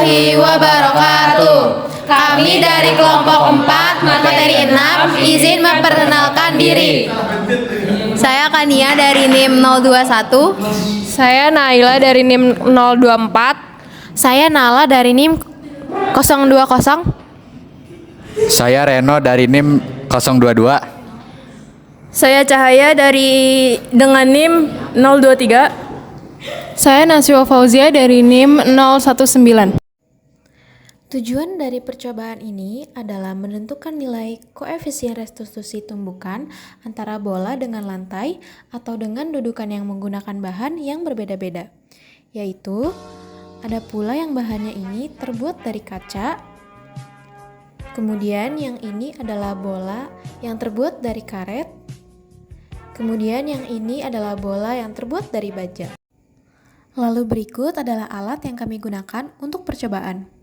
warahmatullahi wabarakatuh. Kami dari kelompok 4 materi 6 izin memperkenalkan diri. Saya Kania dari NIM 021. Saya Naila dari NIM 024. Saya Nala dari NIM 020. Saya Reno dari NIM 022. Saya Cahaya dengan NIM 023. Saya Naswa Fauzia dari NIM 019. Tujuan dari percobaan ini adalah menentukan nilai koefisien restitusi tumbukan antara bola dengan lantai atau dengan dudukan yang menggunakan bahan yang berbeda-beda. Yaitu, ada pula yang bahannya ini terbuat dari kaca, kemudian yang ini adalah bola yang terbuat dari karet, kemudian yang ini adalah bola yang terbuat dari baja. Lalu berikut adalah alat yang kami gunakan untuk percobaan.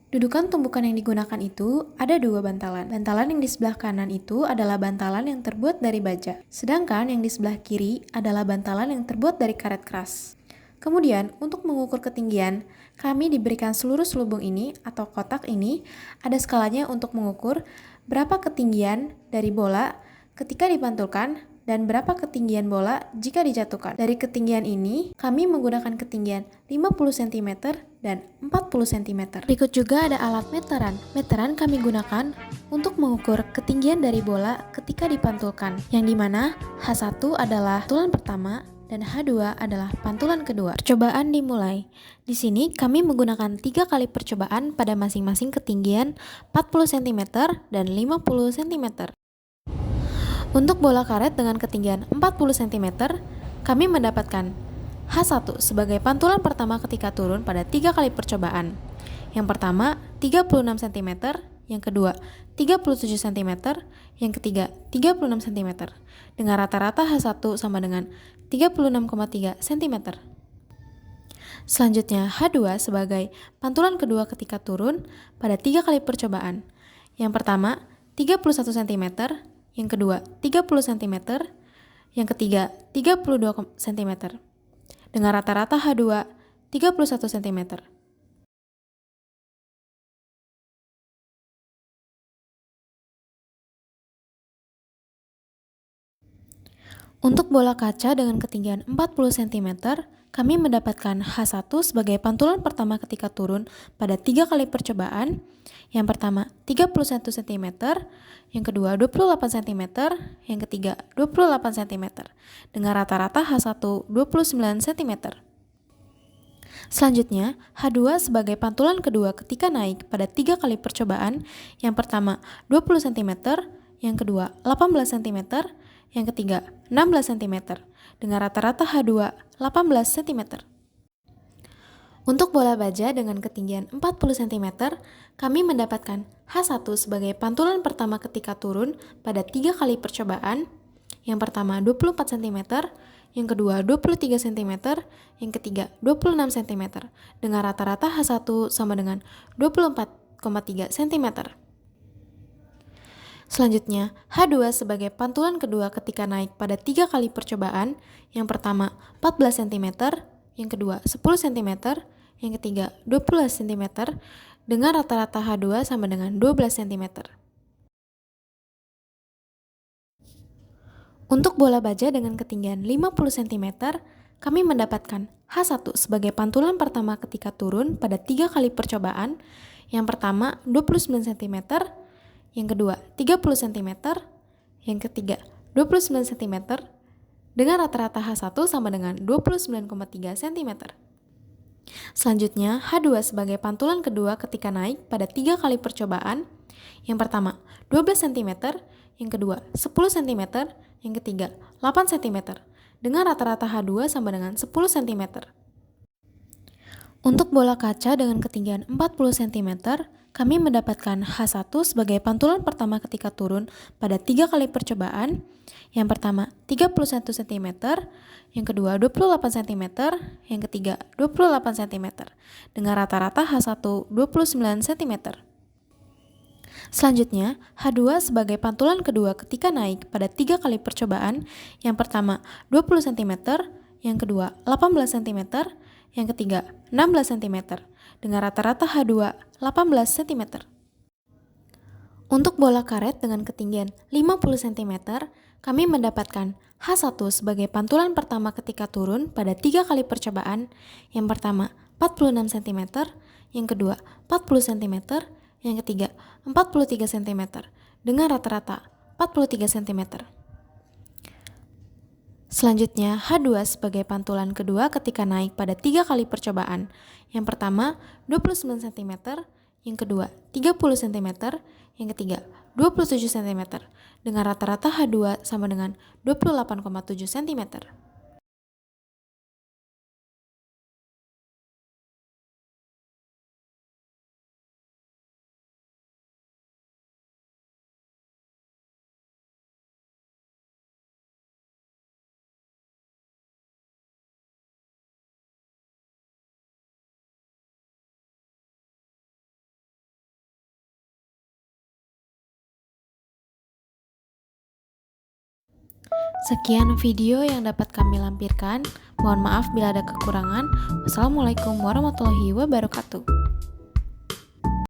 Dudukan tumbukan yang digunakan itu ada 2 bantalan. Bantalan yang di sebelah kanan itu adalah bantalan yang terbuat dari baja. Sedangkan yang di sebelah kiri adalah bantalan yang terbuat dari karet keras. Kemudian, untuk mengukur ketinggian, kami diberikan seluruh selubung ini atau kotak ini ada skalanya untuk mengukur berapa ketinggian dari bola ketika dipantulkan dan berapa ketinggian bola jika dijatuhkan. Dari ketinggian ini, kami menggunakan ketinggian 50 cm dan 40 cm. Berikut juga ada alat meteran. Meteran kami gunakan untuk mengukur ketinggian dari bola ketika dipantulkan, yang dimana H1 adalah pantulan pertama dan H2 adalah pantulan kedua. Percobaan dimulai. Di sini kami menggunakan 3 kali percobaan pada masing-masing ketinggian 40 cm dan 50 cm. Untuk bola karet dengan ketinggian 40 cm, kami mendapatkan H1 sebagai pantulan pertama ketika turun pada 3 kali percobaan. Yang pertama, 36 cm, yang kedua, 37 cm, yang ketiga, 36 cm. Dengan rata-rata H1 sama dengan 36,3 cm. Selanjutnya, H2 sebagai pantulan kedua ketika turun pada 3 kali percobaan. Yang pertama, 31 cm, yang kedua 30 cm, yang ketiga 32 cm. Dengan rata-rata H2 31 cm. Untuk bola kaca dengan ketinggian 40 cm, kami mendapatkan H1 sebagai pantulan pertama ketika turun pada 3 kali percobaan. Yang pertama 31 cm, yang kedua 28 cm, yang ketiga 28 cm. Dengan rata-rata H1 29 cm. Selanjutnya, H2 sebagai pantulan kedua ketika naik pada 3 kali percobaan. Yang pertama 20 cm, yang kedua 18 cm, yang ketiga 16 cm. Dengan rata-rata H2 18 cm. Untuk bola baja dengan ketinggian 40 cm, kami mendapatkan H1 sebagai pantulan pertama ketika turun pada 3 kali percobaan. Yang pertama 24 cm, yang kedua 23 cm, yang ketiga 26 cm. Dengan rata-rata H1 sama dengan 24,3 cm. Selanjutnya, H2 sebagai pantulan kedua ketika naik pada 3 kali percobaan. Yang pertama 14 cm, yang kedua 10 cm, yang ketiga 12 cm, dengan rata-rata H2 sama dengan 12 cm. Untuk bola baja dengan ketinggian 50 cm, kami mendapatkan H1 sebagai pantulan pertama ketika turun pada 3 kali percobaan. Yang pertama 29 cm, yang kedua 30 cm, yang ketiga 29 cm, dengan rata-rata H1 sama dengan 29,3 cm. Selanjutnya, H2 sebagai pantulan kedua ketika naik pada 3 kali percobaan. Yang pertama 12 cm, yang kedua 10 cm, yang ketiga 8 cm. Dengan rata-rata H2 sama dengan 10 cm. Untuk bola kaca dengan ketinggian 40 cm, kami mendapatkan H1 sebagai pantulan pertama ketika turun pada 3 kali percobaan. Yang pertama 31 cm, yang kedua 28 cm, yang ketiga 28 cm. Dengan rata-rata H1 29 cm. Selanjutnya, H2 sebagai pantulan kedua ketika naik pada 3 kali percobaan. Yang pertama 20 cm, yang kedua 18 cm, yang ketiga 16 cm, dengan rata-rata H2 18 cm. Untuk bola karet dengan ketinggian 50 cm, kami mendapatkan H1 sebagai pantulan pertama ketika turun pada 3 kali percobaan. Yang pertama 46 cm, yang kedua 40 cm, yang ketiga 43 cm, dengan rata-rata 43 cm. Selanjutnya, H2 sebagai pantulan kedua ketika naik pada 3 kali percobaan. Yang pertama 29 cm, yang kedua 30 cm, yang ketiga 27 cm, dengan rata-rata H2 sama dengan 28,7 cm. Sekian video yang dapat kami lampirkan. Mohon maaf bila ada kekurangan. Wassalamualaikum warahmatullahi wabarakatuh.